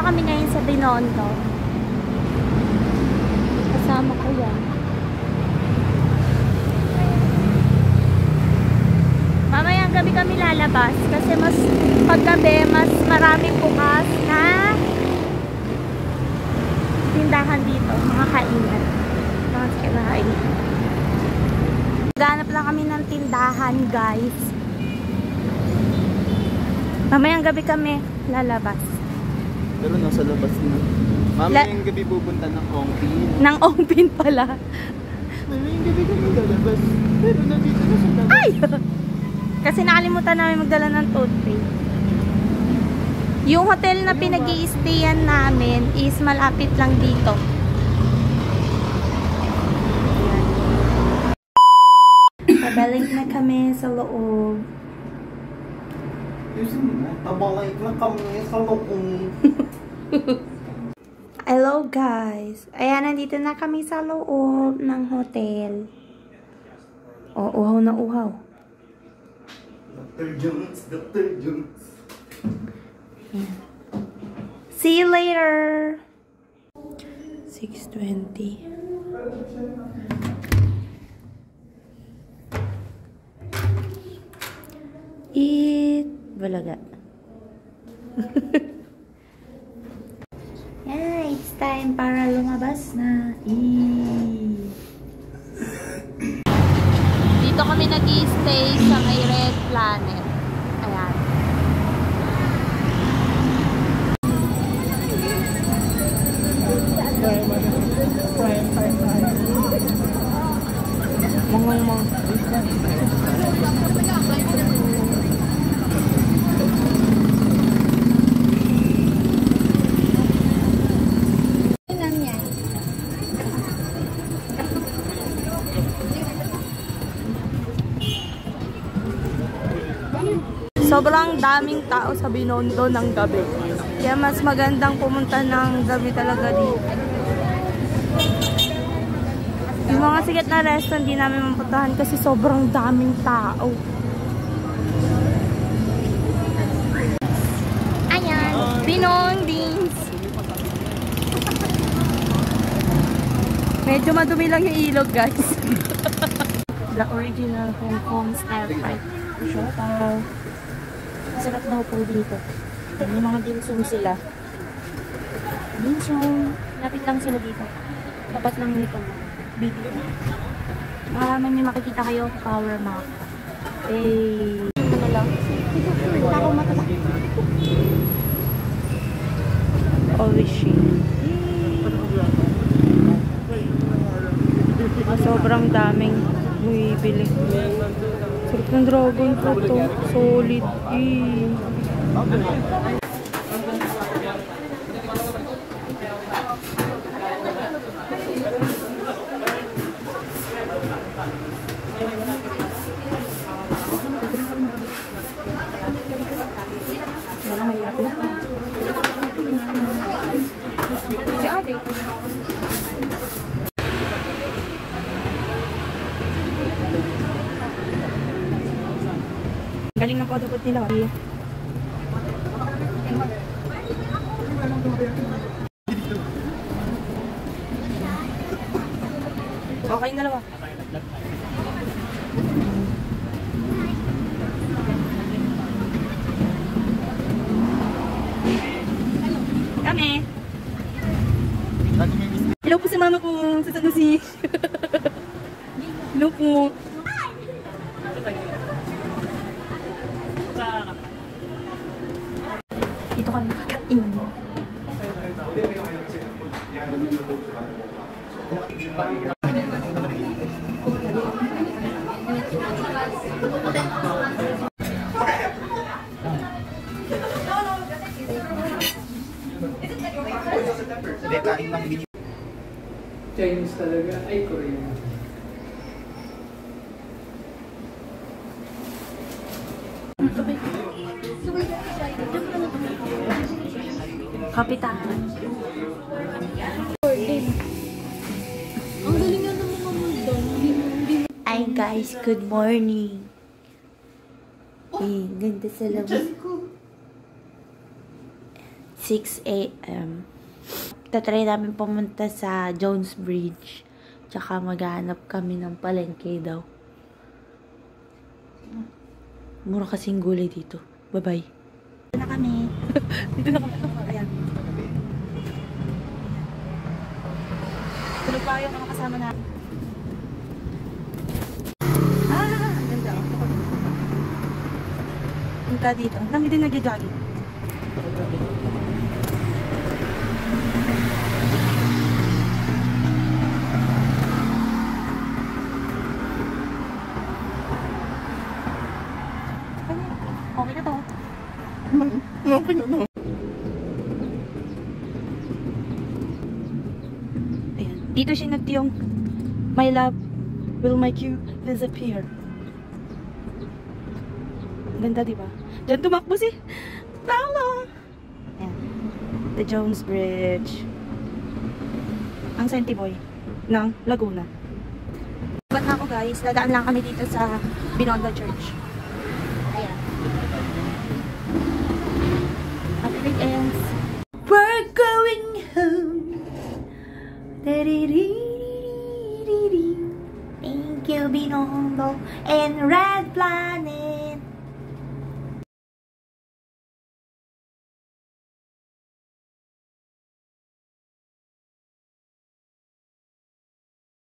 kami ngayon sa Binondo. Kasama ko yan. Mamayang gabi kami lalabas kasi mas paggabi mas maraming bukas na tindahan dito, mga kainan. Mga kinain. Ganap lang kami ng tindahan, guys. Mamayang gabi kami lalabas. Pero nasa labas na. Mamayang gabi pupunta ng Ongpin. Ng Ongpin pala. Mamayang gabi kami lalabas. Pero nandito na sa labas. Ay! Kasi nakalimutan namin magdala ng toothpaste. Yung hotel na pinag-i-stayan namin is malapit lang dito. Pabalik na kami sa loob. Pabalik na kami sa loob. Hello guys. Ayan, nandito na kami sa loob ng hotel. Oh, uhaw na uhaw. Dr. Jones, Dr. Jones. See you later. 6:20. Eat balaga. Yeah, it's time para lumabas na. Dito kami nag-i-stay sa may Red Planet. Ayan. Mangong. Sobrang daming tao sa Binondo ng gabi. Kaya mas magandang pumunta ng gabi talaga dito. Yung mga sikat na restaurant hindi namin mapuntahan kasi sobrang daming tao. Ayan, Binondings. Medyo madumi lang yung ilog, guys. The original Hong Kong style fried siopaw. Sarap daw po dito. May mga dimsum sila. Dimsum. Lapit lang sila dito. Tapat lang nito. Video. May makikita kayo. Power map. Eh. Ano lang. Ako matala. Orishing. Sobrang daming bumibili. Sarap ng dragon fruit to. Solid. Galing ng kodokot nila. Okay na dalawa. Kami. Hello po sa mama ko. Sa Sanusi. Hello po. Dito kami kakain. Chinese talaga, ay Korean. Kapitan. Ang galing nga ng mga mundo. Hi guys, good morning. Ganda sa labas. 6 a.m. Tatry namin pumunta sa Jones Bridge. Tsaka maghanap kami ng palengke daw. Mura kasing gulay dito. Bye-bye. Dito na kami. Dito na kami. Ayan. Tulog pa yung mga kasama na. Ang ganda. Punta dito. Ang dami din nag-jogging. Okay na to. Okay na no. Ayan. Dito sinuot yung My love will make you disappear. Ganda, diba? Diyan tumakbo si Paolo. Ayan. The Jones Bridge. Ang Senti Boy ng Laguna. Ba't na ako guys? Dadaan lang kami dito sa Binondo Church. Ayan. Happy weekends. We're going home. Thank you, Binondo and Red Planet.